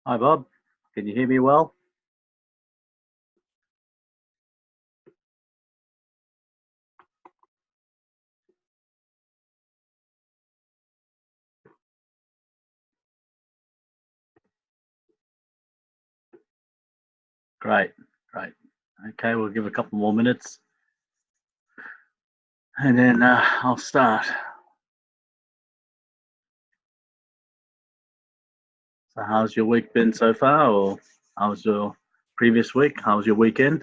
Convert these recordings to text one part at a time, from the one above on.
Hi, Bob. Can you hear me well? Great, great. Okay, we'll give a couple more minutes and then I'll start. So how's your week been so far, or how was your previous week? How was your weekend?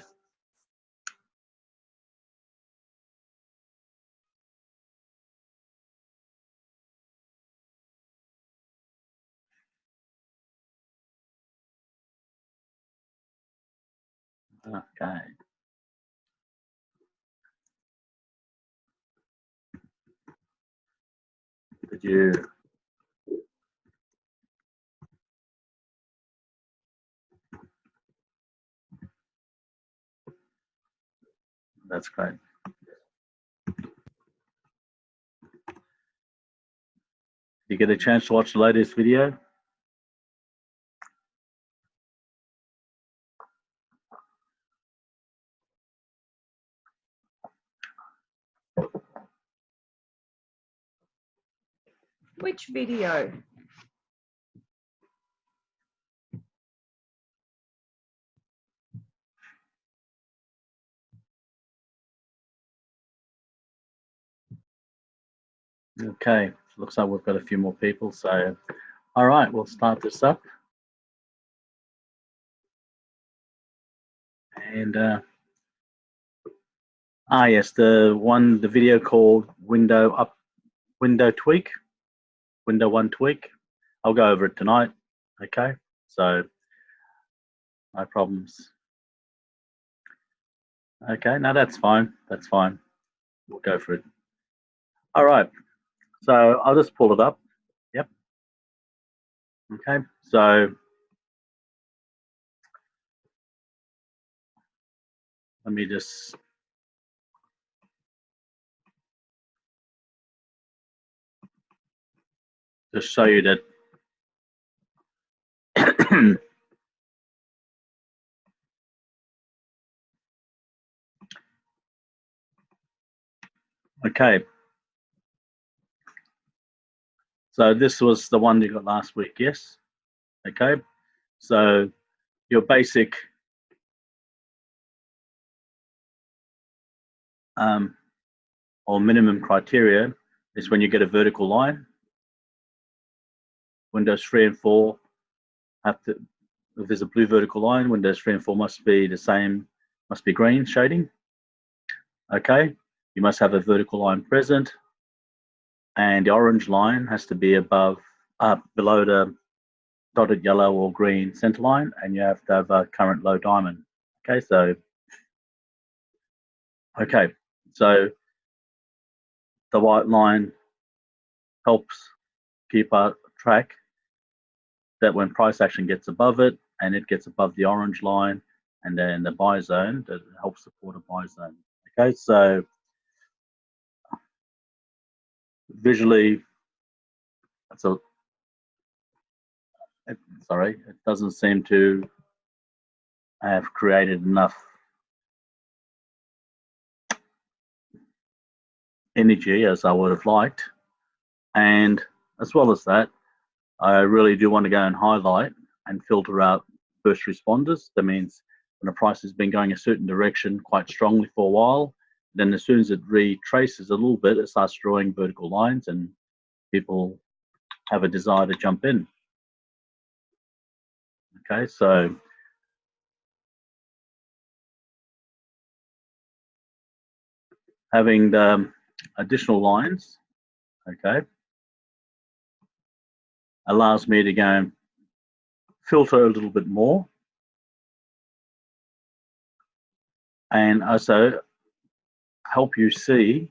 Okay. Did you? That's great. Did you get a chance to watch the latest video? Which video? Okay, looks like we've got a few more people. So, all right, we'll start this up. And yes, the video called window tweak, window one tweak. I'll go over it tonight. Okay, so no problems. Okay, now that's fine. That's fine. We'll go for it. All right. So I'll just pull it up. Yep. Okay. So let me just show you that. Okay. So this was the one you got last week. Yes. Okay. So your basic or minimum criteria is when you get a vertical line. Windows 3 and 4 have to, if there's a blue vertical line, Windows 3 and 4 must be the same, must be green shading. Okay, you must have a vertical line present, and the orange line has to be above, below the dotted yellow or green center line, and you have to have a current low diamond. Okay, so the white line helps keep a track that when price action gets above it and it gets above the orange line and then the buy zone, that helps support a buy zone. Okay, so visually, sorry, it doesn't seem to have created enough energy as I would have liked. And as well as that, I really do want to go and highlight and filter out burst responders. That means when a price has been going a certain direction quite strongly for a while, then as soon as it retraces a little bit, it starts drawing vertical lines and people have a desire to jump in. Okay, so having the additional lines, okay, allows me to go and filter a little bit more, and also help you see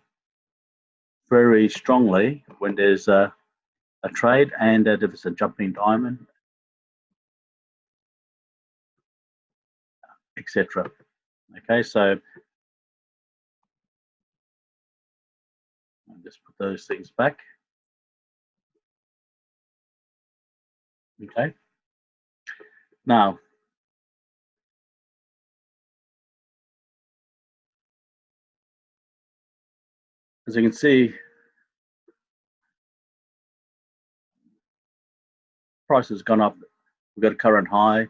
very strongly when there's a trade and if it's a jumping diamond, etc. Okay, so I'll just put those things back. Okay, Now, as you can see, price has gone up. We've got a current high.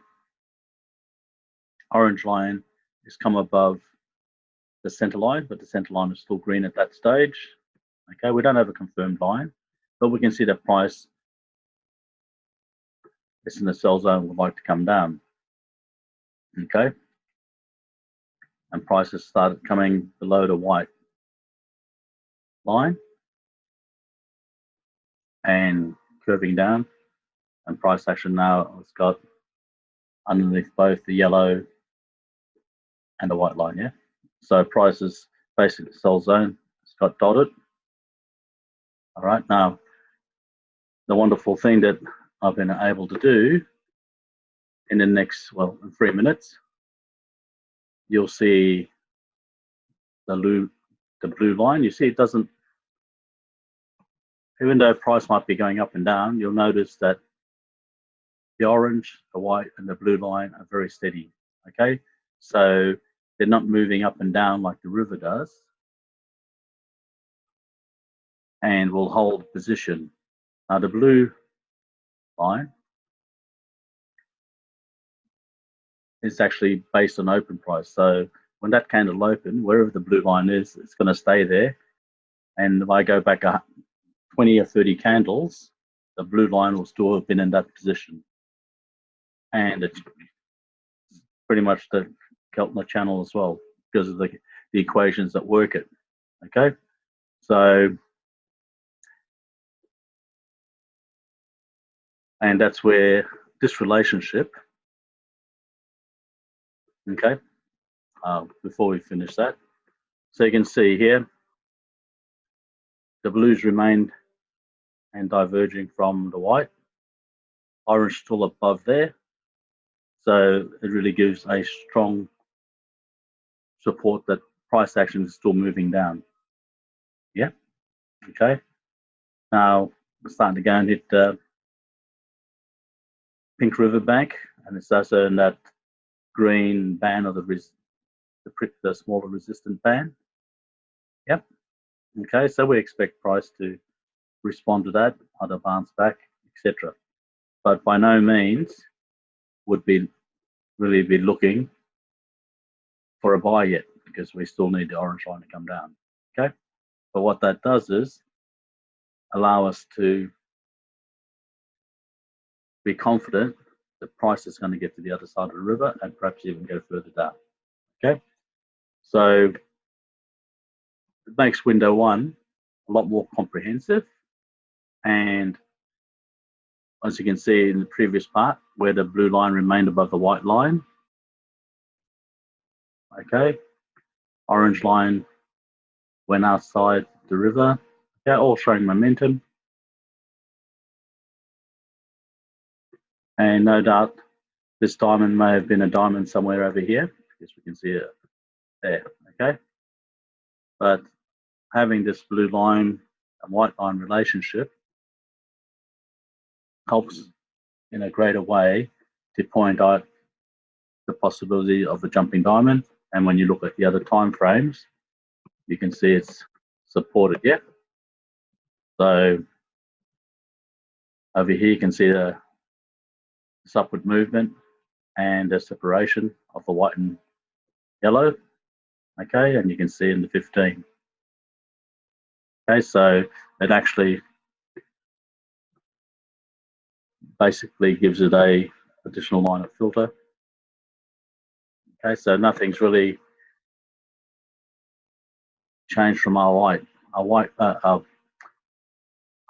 Orange line has come above the center line, but the center line is still green at that stage. Okay, we don't have a confirmed line, but we can see that price is in the sell zone, would like to come down. Okay, and prices started coming below the white line and curving down, and price action now has got underneath both the yellow and the white line. Yeah, so price is basically sell zone. It's got dotted. All right, now the wonderful thing that I've been able to do in the next, well, in 3 minutes, you'll see the blue line. You see it doesn't, even though price might be going up and down, you'll notice that the orange, the white, and the blue line are very steady. Okay, so they're not moving up and down like the river does, and will hold position. Now the blue line is actually based on open price. So when that candle open, wherever the blue line is, it's going to stay there. And if I go back 20 or 30 candles, the blue line will still have been in that position. And it's pretty much the Keltner channel as well, because of the equations that work it. Okay, so, and that's where this relationship, okay, before we finish that, so you can see here, the blues remained and diverging from the white, orange still above there, so it really gives a strong support that price action is still moving down. Yeah, okay, now we're starting to go and hit the pink river bank, and it's also in that green band of the smaller resistant band. Yep. Okay, so we expect price to respond to that, either bounce back, etc. But by no means would be really be looking for a buy yet, because we still need the orange line to come down. Okay, but what that does is allow us to be confident that price is going to get to the other side of the river and perhaps even go further down. Okay, so it makes window one a lot more comprehensive, and as you can see in the previous part, where the blue line remained above the white line, okay, orange line went outside the river, okay, all showing momentum, and no doubt this diamond may have been a diamond somewhere over here, because we can see it there, okay, but having this blue line and white line relationship helps in a greater way to point out the possibility of a jumping diamond. And when you look at the other time frames, you can see it's supported. Yeah, so over here you can see the upward movement and the separation of the white and yellow, okay, and you can see in the 15. Okay, so it actually basically gives it a additional line of filter. Okay, so nothing's really changed from our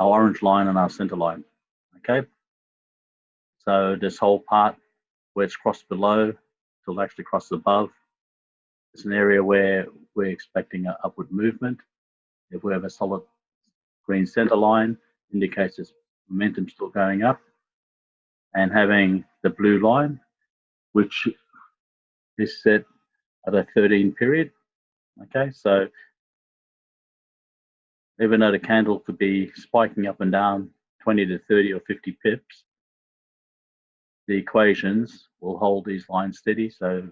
orange line and our center line. Okay, so this whole part where it's crossed below till it actually crosses above, it's an area where we're expecting an upward movement. If we have a solid green center line, indicates this momentum still going up, and having the blue line, which is set at a 13 period. Okay, so even though the candle could be spiking up and down 20 to 30 or 50 pips, the equations will hold these lines steady, so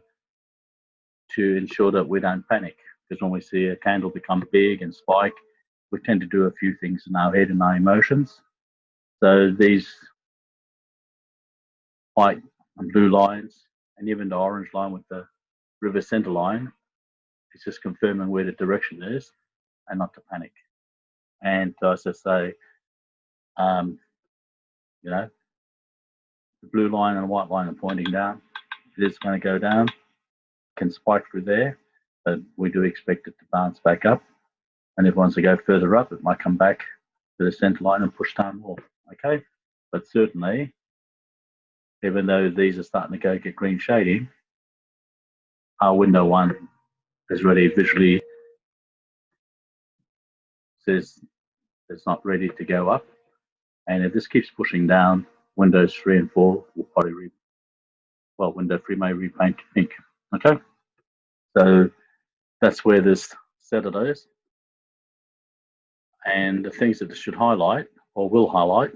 to ensure that we don't panic. Because when we see a candle become big and spike, we tend to do a few things in our head and our emotions. So these white and blue lines, and even the orange line with the river center line, is just confirming where the direction is and not to panic. And as I say, you know, the blue line and the white line are pointing down. It is going to go down, can spike through there, but we do expect it to bounce back up. And if it wants to go further up, it might come back to the center line and push down more. Okay, but certainly, even though these are starting to get green shading, our window one is ready visually, says it's not ready to go up. And if this keeps pushing down, windows 3 and 4 will probably window 3 may repaint to pink. Okay, so that's where this setup is. And the things that this should highlight, or will highlight,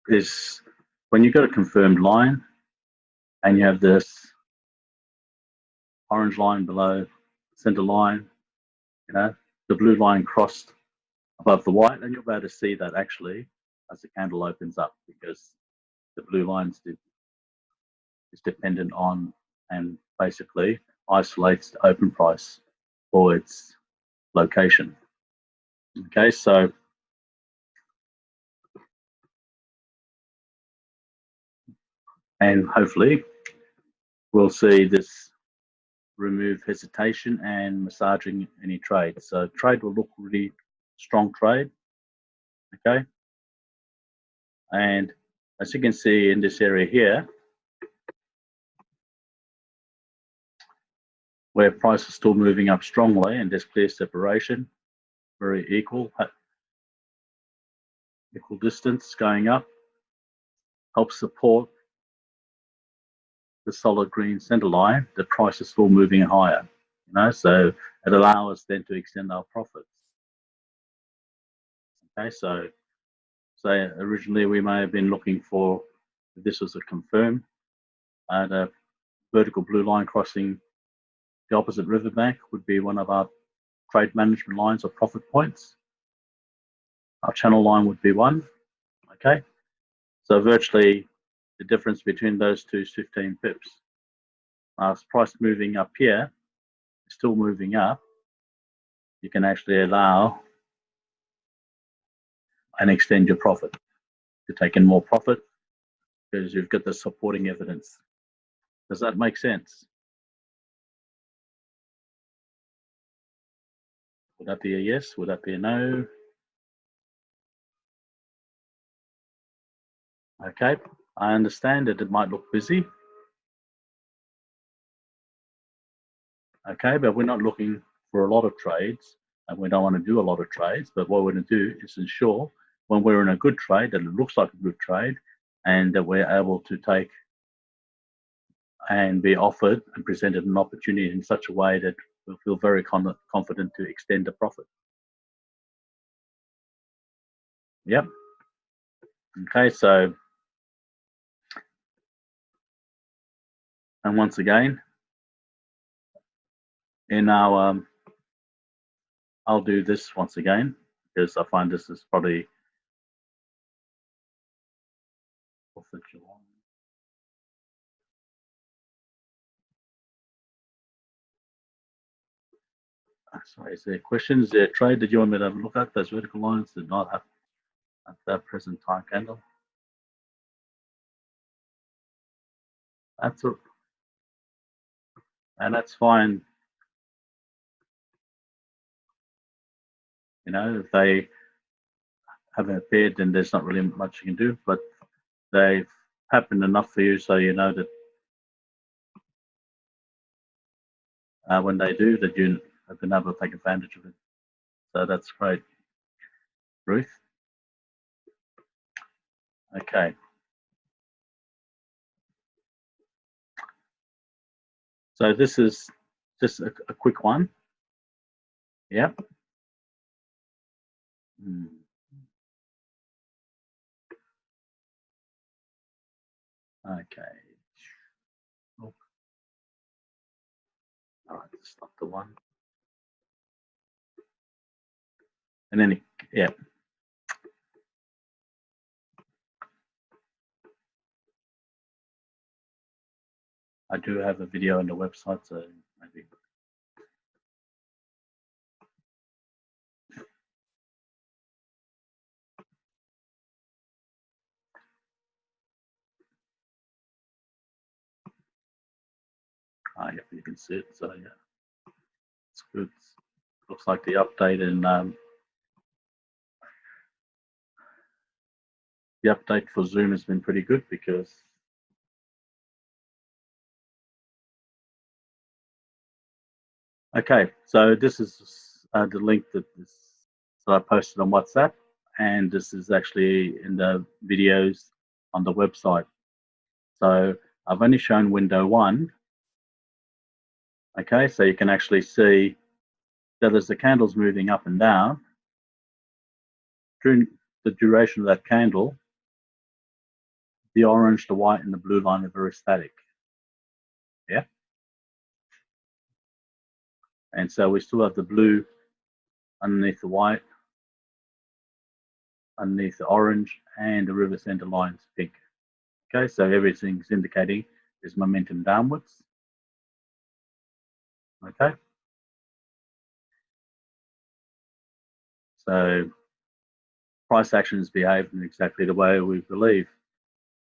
is when you've got a confirmed line and you have this orange line below center line, you know, the blue line crossed above the white, and you'll be able to see that actually as the candle opens up, because the blue line is dependent on and basically isolates the open price for its location. Okay, so and hopefully we'll see this remove hesitation and massaging any trade. So trade will look really strong trade. Okay, and as you can see in this area here, where price is still moving up strongly and there's clear separation, very equal distance going up, helps support the solid green center line. The price is still moving higher, you know, so it allows us then to extend our profits. Okay, so say originally we may have been looking for, if this was a confirm, the vertical blue line crossing the opposite riverbank would be one of our trade management lines or profit points. Our channel line would be one. Okay, so virtually the difference between those two is 15 pips. As price moving up here, still moving up, you can actually allow and extend your profit to take in more profit because you've got the supporting evidence. Does that make sense? Would that be a yes? Would that be a no? Okay, I understand that it might look busy. Okay, but we're not looking for a lot of trades and we don't want to do a lot of trades, but what we're going to do is ensure when we're in a good trade that it looks like a good trade and that we're able to take and be offered and presented an opportunity in such a way that we'll feel very confident to extend the profit. Yep. Okay, so, and once again, in our, I'll do this once again because I find this is probably 4th of July. Sorry, is there questions? Is there a trade that you want me to look at? Those vertical lines did not have at that present time candle. That's it. And that's fine. You know, if they haven't appeared, then there's not really much you can do, but they've happened enough for you so you know that when they do, that you have been able to take advantage of it. So that's great, Ruth. Okay. So this is just a quick one. Yep. Okay. Oh. All right, that's not the one. And then, yeah. I do have a video on the website, so maybe. Yeah, you can see it. So yeah, it's good. Looks like the update and the update for Zoom has been pretty good because okay, so this is the link that I posted on WhatsApp, and this is actually in the videos on the website. So I've only shown window 1. Okay, so you can actually see that as the candle's moving up and down, during the duration of that candle, the orange, the white, and the blue line are very static. Yeah. And so we still have the blue underneath the white, underneath the orange, and the river center line's pink. Okay, so everything's indicating there's momentum downwards. Okay. So price action is behaving exactly the way we believe.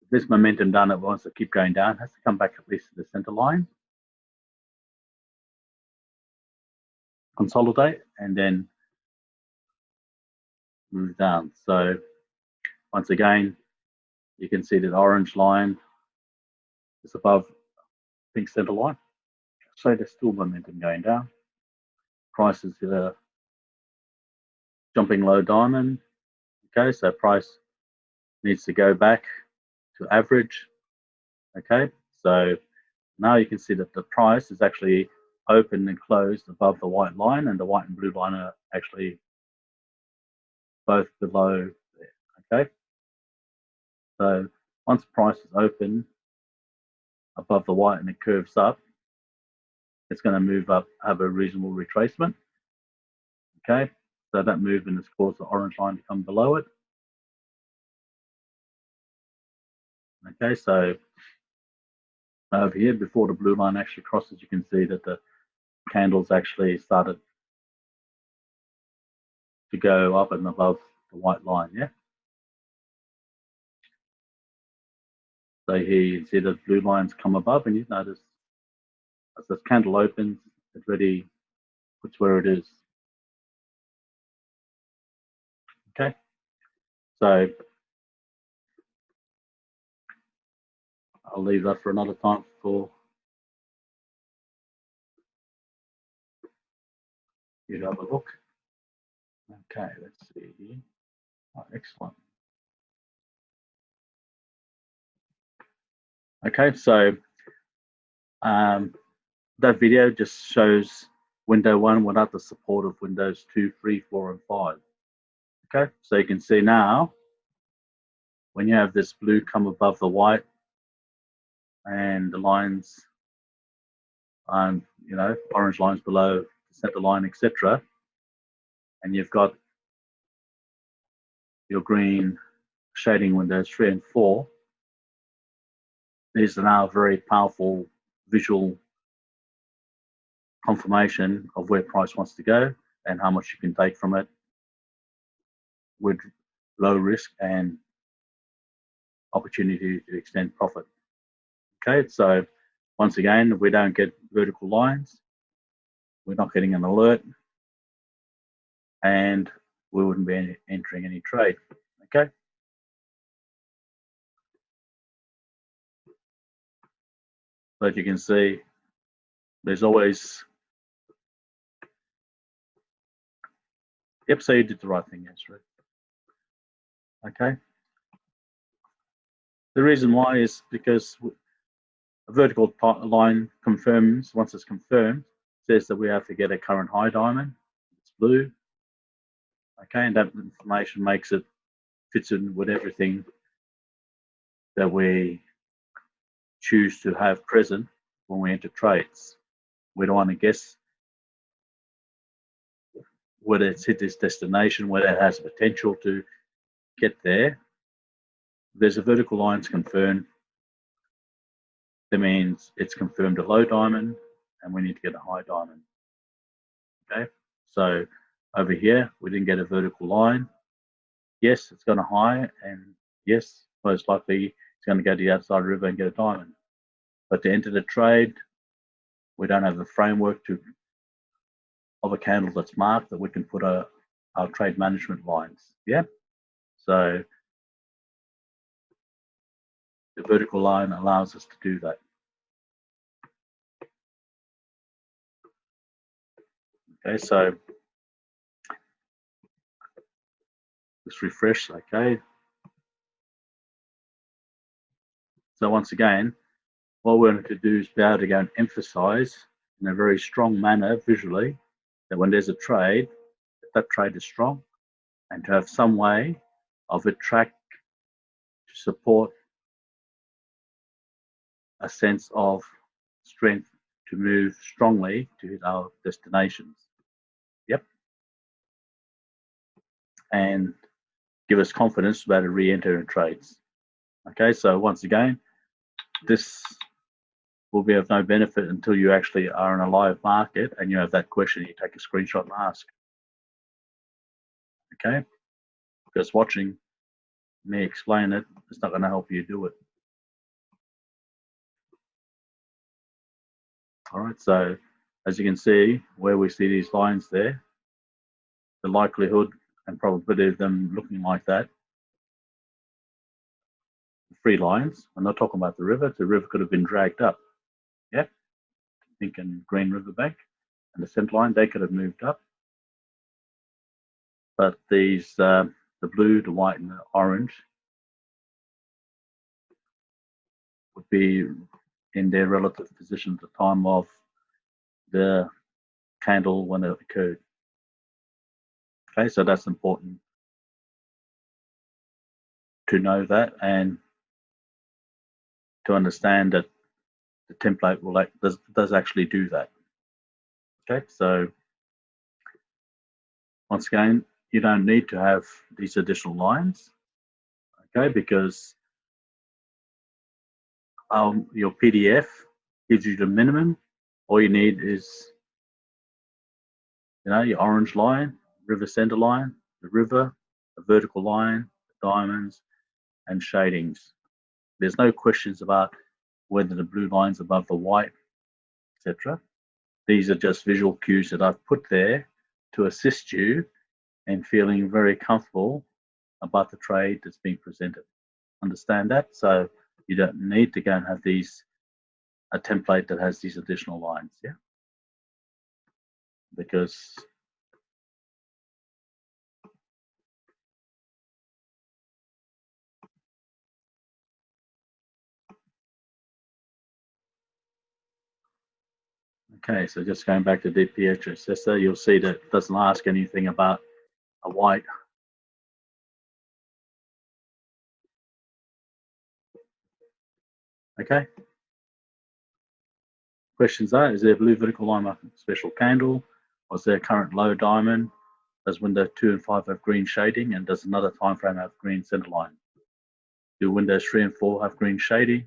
If this momentum down that wants to keep going down has to come back at least to the center line, consolidate, and then move down. So once again, you can see that orange line is above pink center line. So there's still momentum going down. Price is at a jumping low diamond. Okay, so price needs to go back to average. Okay, so now you can see that the price is actually open and closed above the white line, and the white and blue line are actually both below there. Okay, so once price is open above the white and it curves up, it's going to move up, have a reasonable retracement. Okay, so that movement has caused the orange line to come below it. Okay, so over here, before the blue line actually crosses, you can see that the candles actually started to go up and above the white line. Yeah. So here you see the blue lines come above, and you notice as this candle opens, it really puts where it is. Okay, so I'll leave that for another time for you to have a look. Okay, let's see here. Oh, excellent. Okay, so that video just shows window 1 without the support of windows 2, 3, 4, and 5. Okay, so you can see now when you have this blue come above the white and the lines, you know, orange lines below the center line, etc., and you've got your green shading windows 3 and 4, these are now a very powerful visual confirmation of where price wants to go and how much you can take from it with low risk and opportunity to extend profit. Okay, so once again, if we don't get vertical lines, we're not getting an alert, and we wouldn't be entering any trade. Okay. But you can see there's always, yep, so you did the right thing, yes, right. Okay. The reason why is because a vertical line confirms, once it's confirmed, says that we have to get a current high diamond. It's blue. Okay, and that information makes it fits in with everything that we choose to have present when we enter trades. We don't want to guess whether it's hit this destination, whether it has potential to get there. There's a vertical line to confirm. That means it's confirmed a low diamond and we need to get a high diamond. Okay, so over here we didn't get a vertical line. Yes, it's going to high, and yes, most likely it's going to go to the outside river and get a diamond. But to enter the trade, we don't have a framework of a candle that's marked that we can put our trade management lines. Yeah, so the vertical line allows us to do that. Okay, so let's refresh. Okay, so once again, what we're going to do is be able to go and emphasize in a very strong manner visually that when there's a trade, that trade is strong, and to have some way of a track to support a sense of strength to move strongly to hit our destinations. Yep. And give us confidence to be able to re-enter in trades. Okay, so once again, this will be of no benefit until you actually are in a live market and you have that question, you take a screenshot and ask. Okay, because watching me explain it is not going to help you do it. All right, so as you can see, where we see these lines there, the likelihood and probability of them looking like that, three lines, I'm not talking about the river could have been dragged up. Yeah, thinking Green River Bank and the center line, they could have moved up. But these, the blue, the white, and the orange would be in their relative position at the time of the candle when it occurred. Okay, so that's important to know that and to understand that the template will does actually do that. Okay, so once again, you don't need to have these additional lines, okay, because your PDF gives you the minimum. All you need is, your orange line, river center line, the river, a vertical line, diamonds, and shadings. There's no questions about whether the blue line's above the white, etc. These are just visual cues that I've put there to assist you in feeling very comfortable about the trade that's being presented. Understand that? So you don't need to go and have a template that has these additional lines, yeah? Because okay, so just going back to DPHSSA, you'll see that it doesn't ask anything about a white. Okay. Questions are, is there a blue vertical line marking special candle? Was there a current low diamond? Does window 2 and 5 have green shading? And does another time frame have green center line? Do windows 3 and 4 have green shading?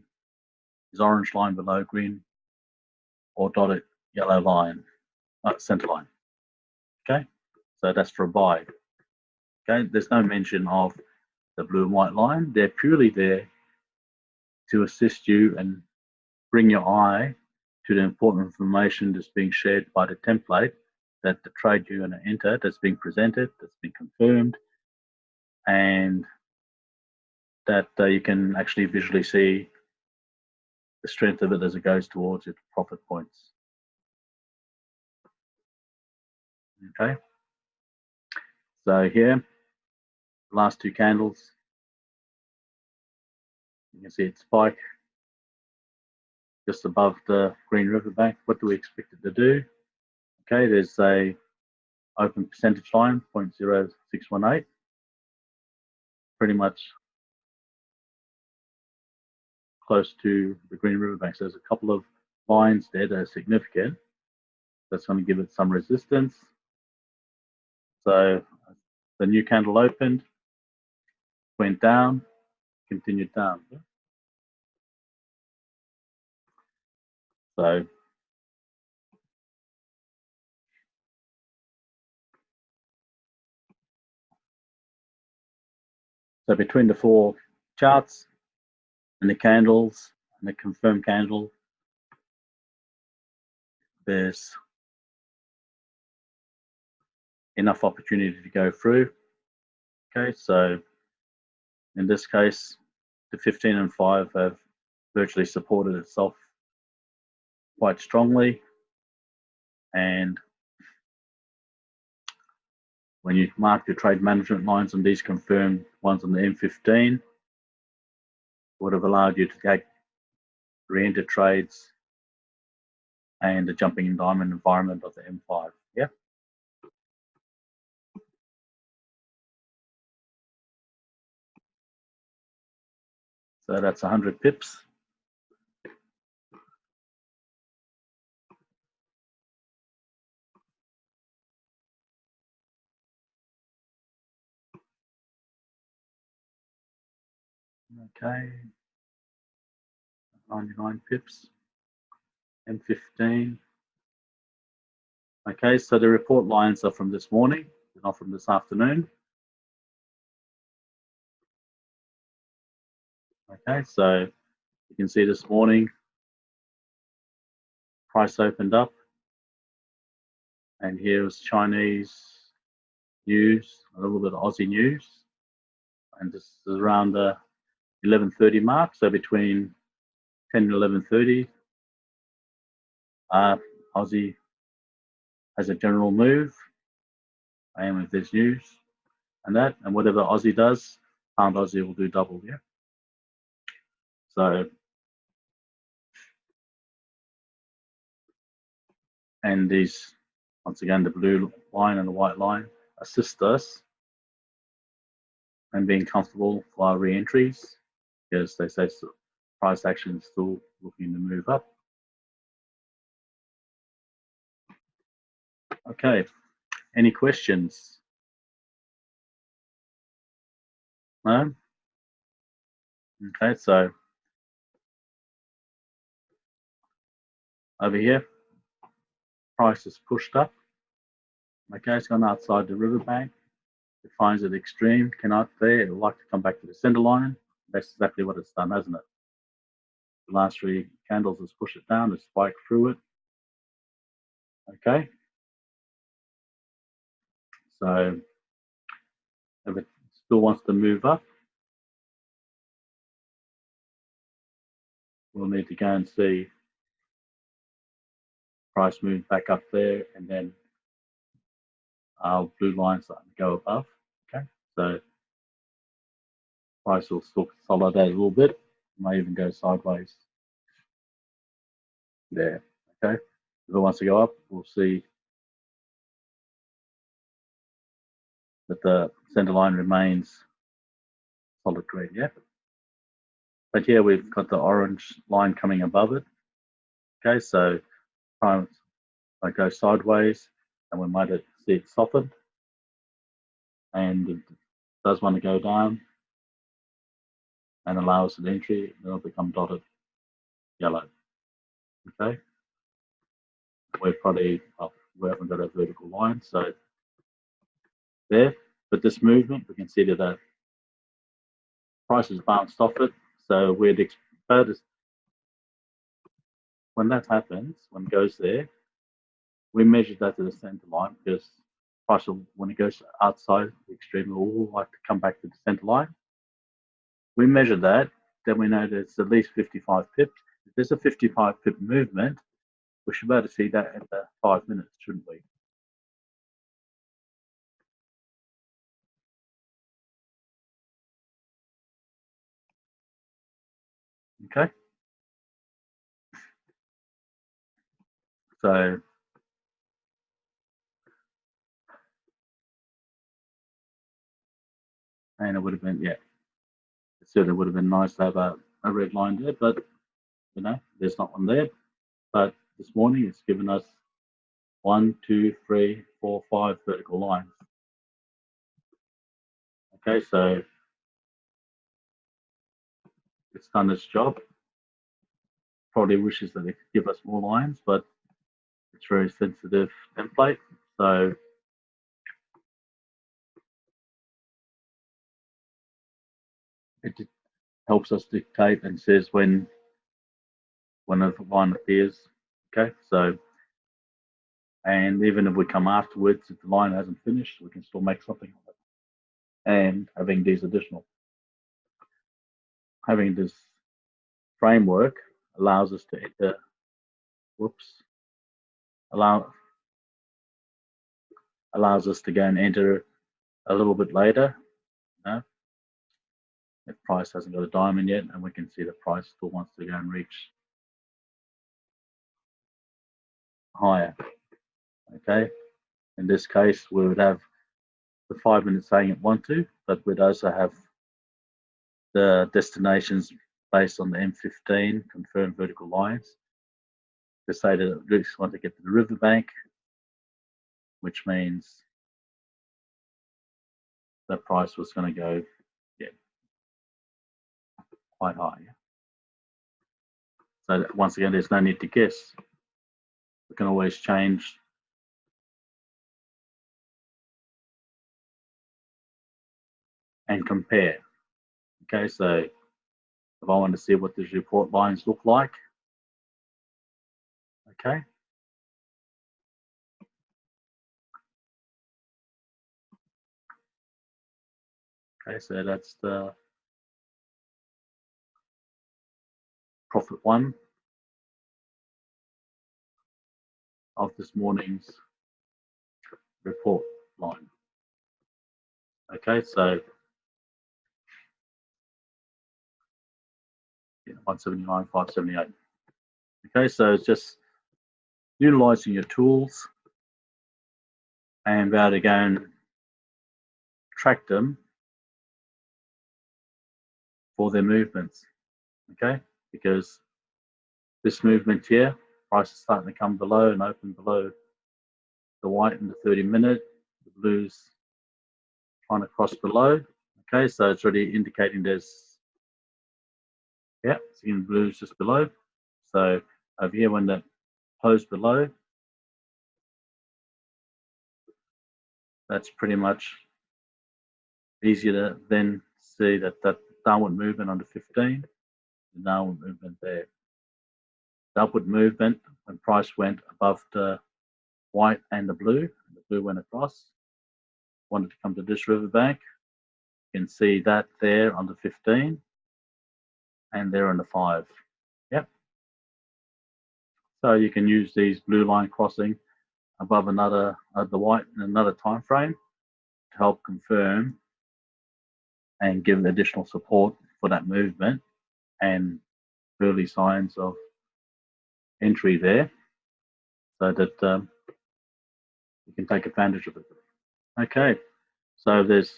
Is orange line below green or dotted yellow line, center line? Okay, so that's for a buy. Okay, there's no mention of the blue and white line. They're purely there to assist you and bring your eye to the important information that's being shared by the template that the trade you're going to enter, that's being presented, that's been confirmed, and that you can actually visually see the strength of it as it goes towards its profit points. Okay, so here, last two candles, you can see it spike just above the Green River Bank. What do we expect it to do? Okay, there's a open percentage line, 0.0618, pretty much close to the green riverbank. So there's a couple of lines there that are significant. That's going to give it some resistance. So the new candle opened, went down, continued down. So between the four charts and the candles and the confirmed candle, there's enough opportunity to go through. Okay, so in this case, the 15 and 5 have virtually supported itself quite strongly. And when you mark your trade management lines on these confirmed ones on the M15, would have allowed you to take re-enter trades and the jumping in diamond environment of the M5. Yeah. So that's 100 pips. Okay. 99 pips. M15. Okay, so the report lines are from this morning, not from this afternoon. Okay, so you can see this morning, price opened up, and here was Chinese news, a little bit of Aussie news, and this is around the 11:30 mark, so between 10 and 11:30, Aussie has a general move, and if there's news and that, and whatever Aussie does, pound Aussie will do double, yeah. So, and these, once again, the blue line and the white line assist us in being comfortable for our re-entries, because they say price action is still looking to move up. Okay, any questions? No? Okay, so over here, price is pushed up. Okay, it's gone outside the riverbank. It finds it extreme, cannot there. It would like to come back to the center line. That's exactly what it's done, hasn't it? The last three candles has pushed it down, it's spiked through it. Okay. So if it still wants to move up, we'll need to go and see price move back up there, and then our blue line starting to go above. Okay, so price will still consolidate a little bit, may even go sideways there. Okay, if it wants to go up, we'll see that the center line remains solid green. Yeah, but here we've got the orange line coming above it. Okay, so price might go sideways, and we might see it soften, and it does want to go down and allow us an entry, and it'll become dotted yellow. Okay, we're probably, well, we haven't got a vertical line, so there, but this movement, we can see that the price has bounced off it, so we'd expect when that happens, when it goes there, we measure that to the center line, because price will, when it goes outside the extreme, will like to come back to the center line. We measure that, then we know that it's at least 55 pips. If there's a 55 pip movement, we should be able to see that at the 5 minutes, shouldn't we? Okay. So, and it would have been, yeah, it certainly would have been nice to have a a red line there, but you know, there's not one there. But this morning it's given us 1, 2, 3, 4, 5 vertical lines. Okay, so it's done its job. Probably wishes that it could give us more lines, but it's a very sensitive template. So it helps us dictate and says when a line appears. Okay, so, and even if we come afterwards, if the line hasn't finished, we can still make something of it. And having this framework allows us to enter, allows us to go and enter a little bit later, you know, if price hasn't got a diamond yet, and we can see the price still wants to go and reach higher. Okay, in this case, we would have the 5 minutes saying it want to, but we'd also have the destinations based on the M15 confirmed vertical lines to say that we just want to get to the riverbank, which means the price was going to go quite high. So once again, there's no need to guess. We can always change and compare. Okay, so if I want to see what these report lines look like, okay. Okay, so that's the profit one of this morning's report line. Okay, so 179, 578. Okay, so it's just utilizing your tools and be able to go and track them for their movements. Okay, because this movement here, price is starting to come below and open below the white in the 30-minute, the blues trying to cross below. Okay, so it's already indicating there's, yeah, seeing blues just below. So over here, when the close below, that's pretty much easier to then see that downward movement on the 15, the downward movement there. The upward movement when price went above the white and the blue went across, wanted to come to this riverbank. You can see that there on the 15 and there on the 5. Yep. So you can use these blue line crossing above another the white in another time frame to help confirm and give additional support for that movement and early signs of entry there, so that you can take advantage of it. Okay, so there's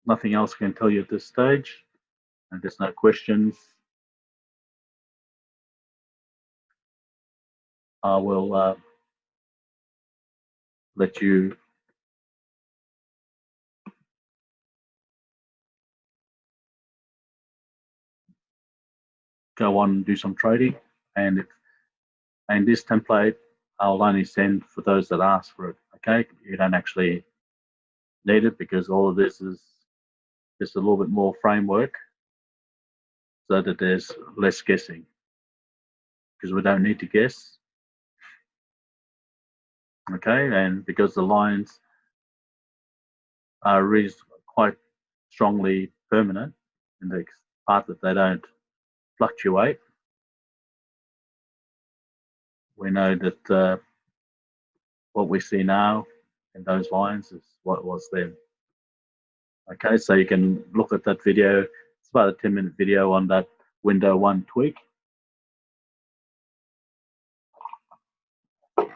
nothing else I can tell you at this stage, and there's no questions. I will let you go on and do some trading, and this template I'll only send for those that ask for it. Okay, you don't actually need it because all of this is just a little bit more framework so that there's less guessing, because we don't need to guess. Okay, and because the lines are really quite strongly permanent in the part that they don't fluctuate, we know that what we see now in those lines is what was then. Okay, so you can look at that video. It's about a 10-minute video on that window one tweak,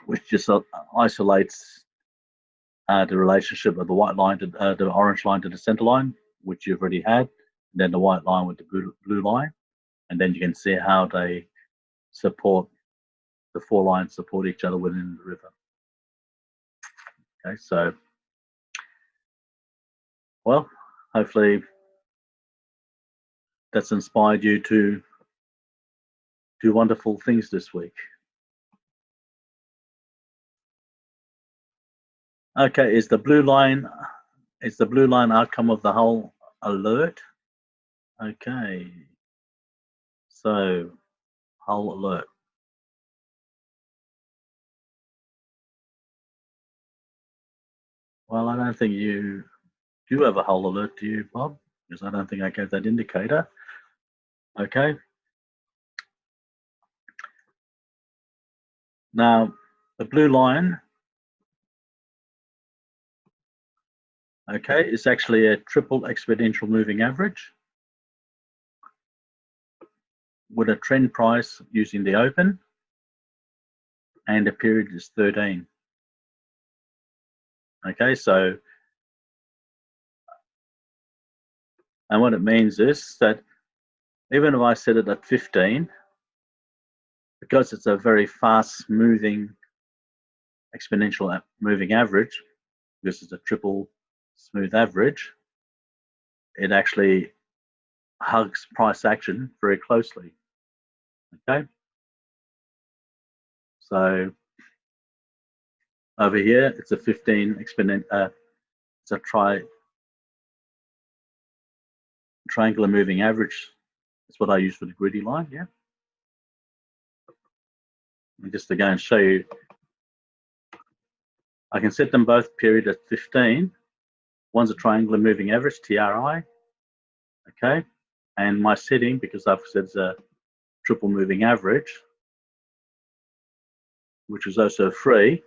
which just isolates the relationship of the white line to the orange line to the center line. which you've already had, and then the white line with the blue line, and then you can see how they support, the four lines support each other within the river. Okay, so, well, hopefully that's inspired you to do wonderful things this week. Okay, is the blue line outcome of the whole alert? Okay, so whole alert. Well, I don't think you do have a whole alert, do you, Bob? Because I don't think I gave that indicator. Okay. Now, the blue line, okay, is actually a triple exponential moving average with a trend price using the open, and the period is 13. Okay, so, and what it means is that even if I set it at 15, because it's a very fast moving exponential moving average, because it's a triple smooth average, it actually hugs price action very closely. Okay, so over here it's a 15 exponent. It's a triangular moving average. That's what I use for the gritty line. Yeah, and just to go and show you, I can set them both period at 15. One's a triangular moving average, TRI. Okay, and my setting, because I've said it's a triple moving average, which is also free,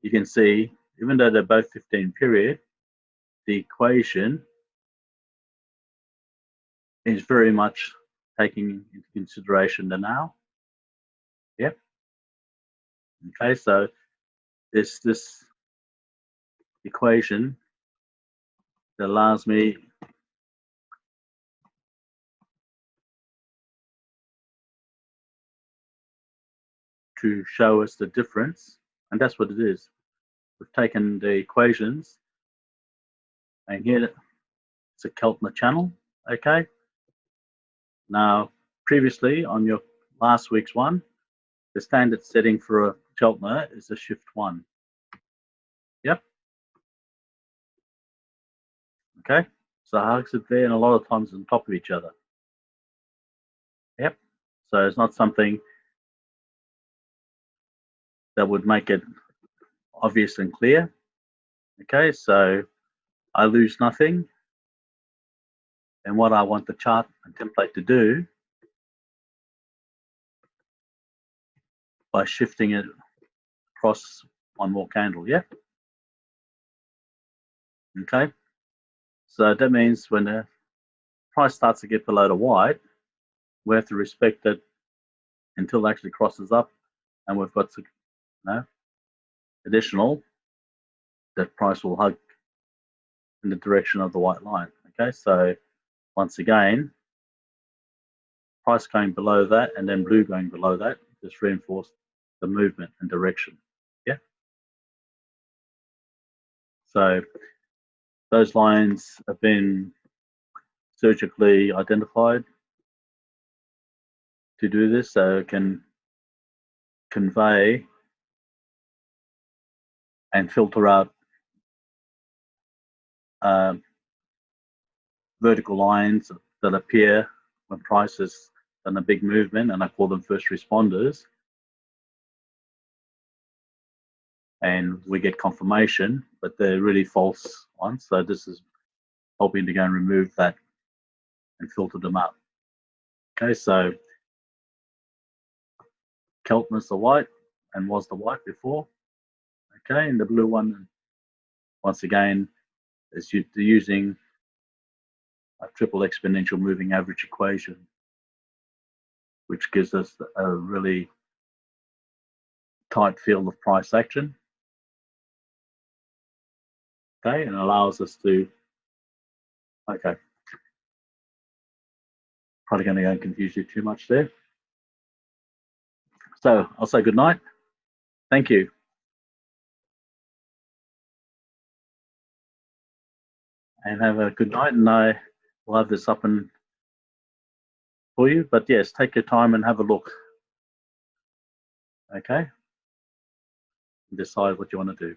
you can see, even though they're both 15 period, the equation is very much taking into consideration the now. Yep. Okay, so this equation that allows me to show us the difference, and that's what it is. We've taken the equations, and here it's a Keltner channel. Okay. Now, previously on your last week's one, the standard setting for a Keltner is a shift 1. Yep. Okay. So hugs it there, and a lot of times on top of each other. Yep. So it's not something that would make it obvious and clear. Okay, so I lose nothing. And what I want the chart and template to do, by shifting it across one more candle, yeah? Okay, so that means when the price starts to get below the white, we have to respect it until it actually crosses up, and we've got to, additional, that price will hug in the direction of the white line. Okay, so once again, price going below that and then blue going below that just reinforce the movement and direction. Yeah. So those lines have been surgically identified to do this, so it can convey and filter out vertical lines that appear when price has done a big movement, and I call them first responders. And we get confirmation, but they're really false ones. So this is helping to go and remove that and filter them out. Okay, so Keltner's the white and was the white before. Okay, and the blue one, once again, is using a triple exponential moving average equation, which gives us a really tight field of price action. Okay, and allows us to Okay. Probably going to go and confuse you too much there. So I'll say good night. Thank you. And have a good night, and I will have this up and for you. But yes, take your time and have a look. Okay? Decide what you want to do.